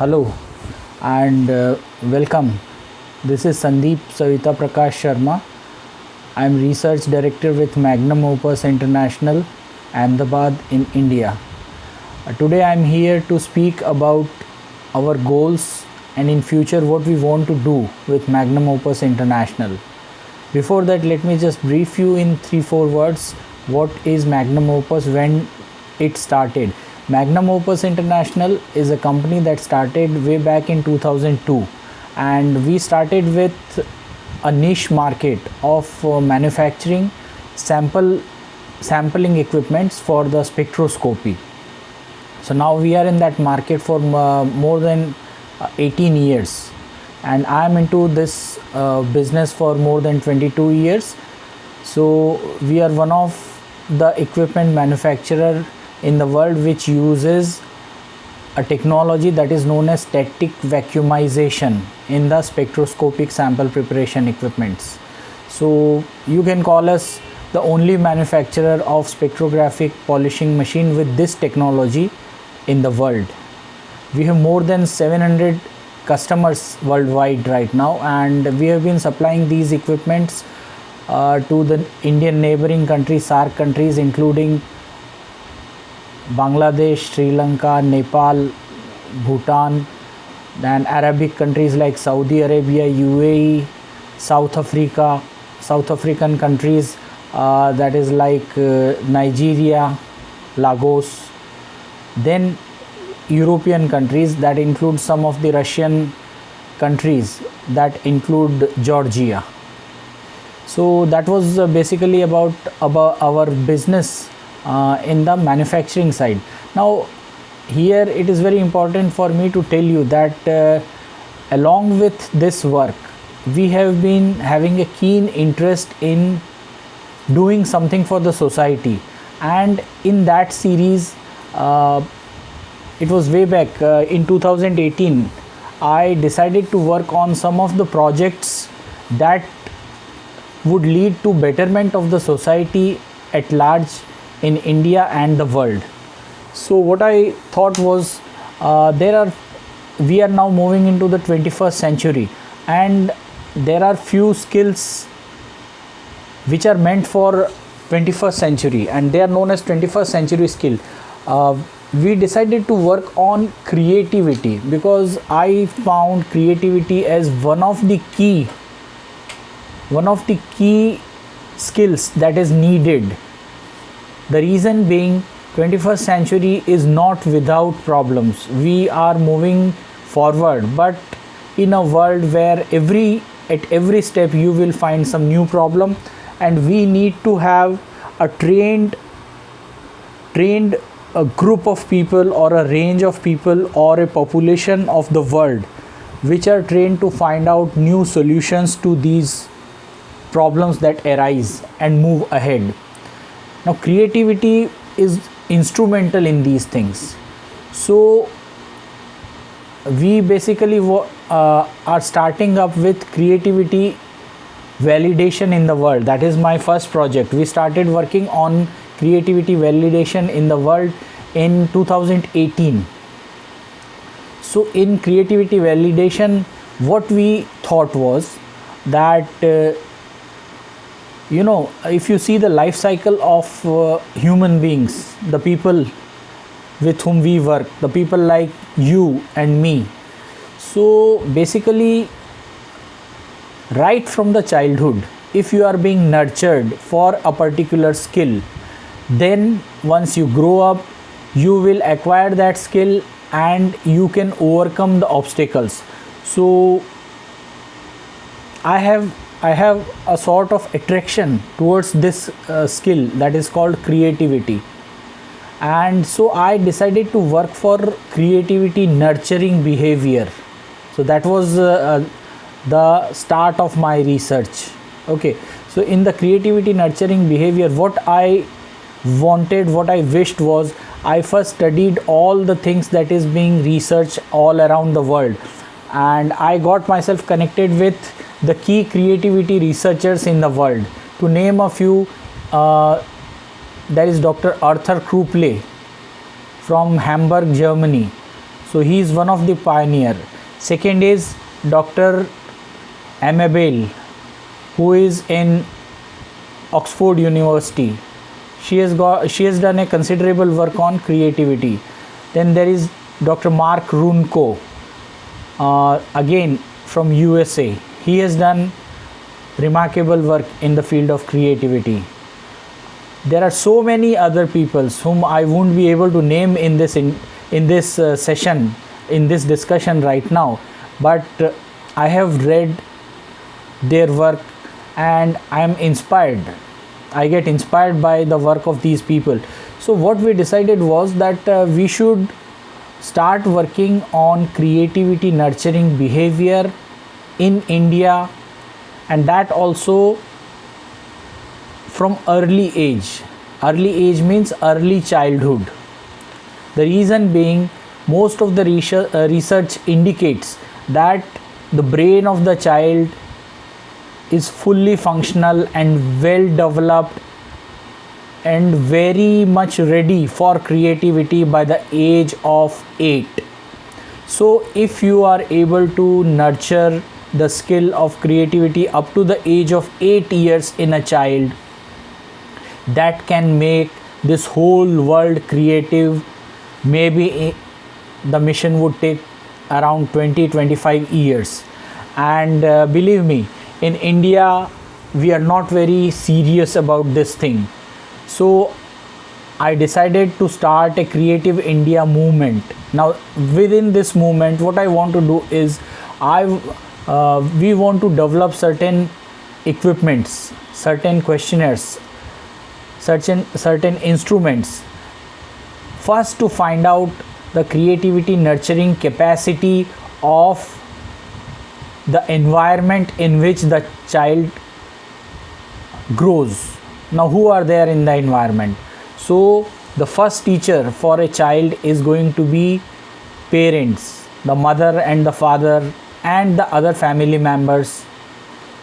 Hello and welcome. This is Sandeep Savita Prakash Sharma. I am Research Director with Magnum Opus International, Ahmedabad in India. Today I am here to speak about our goals and in future what we want to do with Magnum Opus International. Before that, let me just brief you in 3-4 words what is Magnum Opus, when it started. Magnum Opus International is a company that started way back in 2002, and we started with a niche market of manufacturing sampling equipments for the spectroscopy. So now we are in that market for more than 18 years, and I am into this business for more than 22 years. So we are one of the equipment manufacturer in the world which uses a technology that is known as static vacuumization in the spectroscopic sample preparation equipments. So you can call us the only manufacturer of spectrographic polishing machine with this technology in the world. We have more than 700 customers worldwide right now, and we have been supplying these equipments to the Indian neighboring countries, SAARC countries, including Bangladesh, Sri Lanka, Nepal, Bhutan, and Arabic countries like Saudi Arabia, UAE, South African countries, that is like Nigeria, Lagos, then European countries that include some of the Russian countries, that include Georgia. So that was basically about our business in the manufacturing side. Now here it is very important for me to tell you that along with this work, we have been having a keen interest in doing something for the society, and in that series, it was way back in 2018, I decided to work on some of the projects that would lead to betterment of the society at large in India and the world. So what I thought was, we are now moving into the 21st century, and there are few skills which are meant for 21st century, and they are known as 21st century skill. We decided to work on creativity because I found creativity as one of the key skills that is needed. The reason being, 21st century is not without problems. We are moving forward, but in a world where at every step you will find some new problem, and we need to have a trained a group of people or a range of people or a population of the world which are trained to find out new solutions to these problems that arise and move ahead. Now creativity is instrumental in these things. So we basically are starting up with creativity validation in the world. That is my first project. We started working on creativity validation in the world in 2018. So in creativity validation, what we thought was that if you see the life cycle of human beings, the people with whom we work, the people like you and me, so basically right from the childhood, if you are being nurtured for a particular skill, then once you grow up, you will acquire that skill and you can overcome the obstacles. So I have a sort of attraction towards this skill that is called creativity, and so I decided to work for creativity nurturing behavior. So that was the start of my research. Okay, so in the creativity nurturing behavior, what I wished was, I first studied all the things that is being researched all around the world, and I got myself connected with the key creativity researchers in the world. To name a few, there is Dr. Arthur Kruple from Hamburg, Germany. So he is one of the pioneer. Second is Dr. Amabel, who is in Oxford University. She has done a considerable work on creativity. Then there is Dr. Mark Runco, again from USA. He has done remarkable work in the field of creativity. There are so many other people whom I won't be able to name in this session, in this discussion right now, but I have read their work and I am inspired. I get inspired by the work of these people. So what we decided was that we should start working on creativity nurturing behavior in India, and that also from early age. Early age means early childhood. The reason being, most of the research indicates that the brain of the child is fully functional and well developed and very much ready for creativity by the age of 8. So if you are able to nurture the skill of creativity up to the age of 8 years in a child, that can make this whole world creative. Maybe the mission would take around 20-25 years. And believe me, in India we are not very serious about this thing. So I decided to start a Creative India movement. Now within this movement, what I want to do is we want to develop certain equipments, certain questionnaires, certain instruments. First, to find out the creativity nurturing capacity of the environment in which the child grows. Now who are there in the environment? So the first teacher for a child is going to be parents, the mother and the father and the other family members.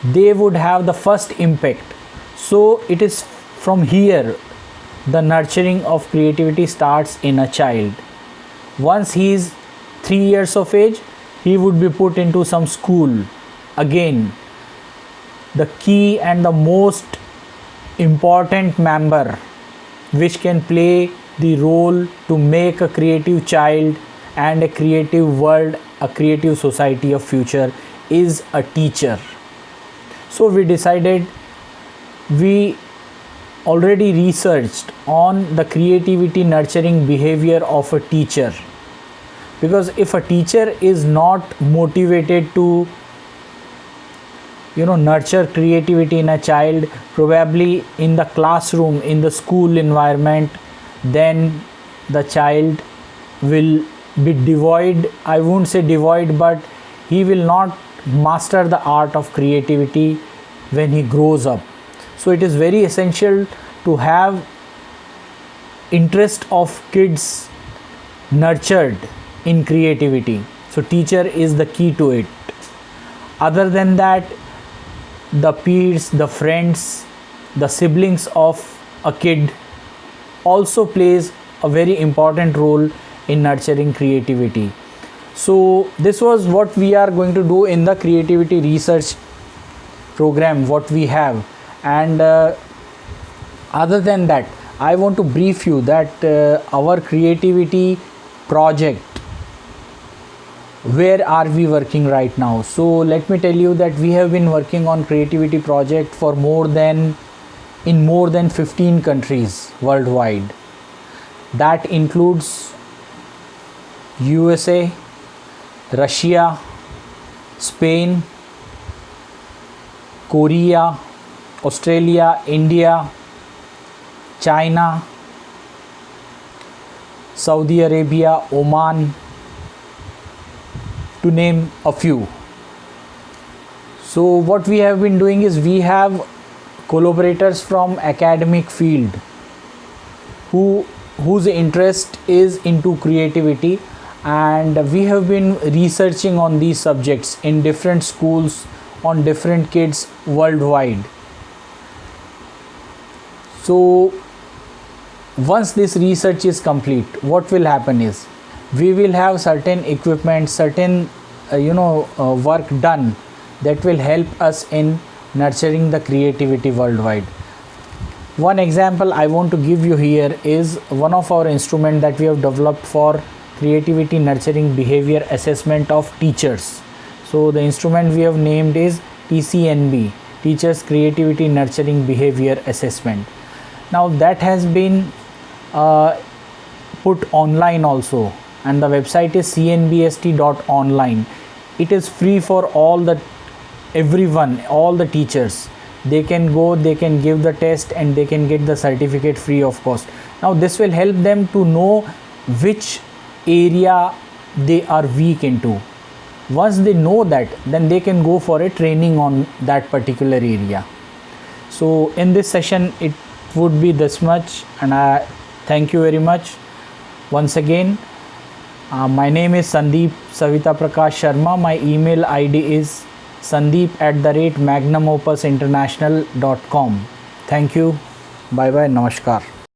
They would have the first impact. So it is from here the nurturing of creativity starts in a child. Once he is 3 years of age, he would be put into some school. Again, the key and the most important member which can play the role to make a creative child and a creative world, a creative society of future, is a teacher. So we decided, we already researched on the creativity nurturing behavior of a teacher, because if a teacher is not motivated to nurture creativity in a child, probably in the classroom, in the school environment, then the child will be devoid. I won't say devoid, but he will not master the art of creativity when he grows up. So it is very essential to have interest of kids nurtured in creativity. So teacher is the key to it. Other than that, the peers, the friends, the siblings of a kid also plays a very important role in nurturing creativity. So this was what we are going to do in the creativity research program what we have. And other than that, I want to brief you that our creativity project, where are we working right now? So let me tell you that we have been working on creativity project for more than 15 countries worldwide. That includes USA, Russia, Spain, Korea, Australia, India, China, Saudi Arabia, Oman, to name a few. So what we have been doing is, we have collaborators from academic field whose interest is into creativity, and we have been researching on these subjects in different schools on different kids worldwide. So once this research is complete, what will happen is, we will have certain equipment, certain work done that will help us in nurturing the creativity worldwide. One example I want to give you here is one of our instrument that we have developed for creativity nurturing behavior assessment of teachers. So the instrument we have named is TCNB, Teachers Creativity Nurturing Behavior Assessment. Now that has been put online also, and the website is cnbst.online. It is free for everyone, all the teachers. They can go, they can give the test, and they can get the certificate free of cost. Now this will help them to know which area they are weak into. Once they know that, then they can go for a training on that particular area. So in this session it would be this much, and I thank you very much once again. My name is Sandeep Savita Prakash Sharma. My email ID is sandeep@magnumopusinternational.com. Thank you. Bye bye. Namaskar.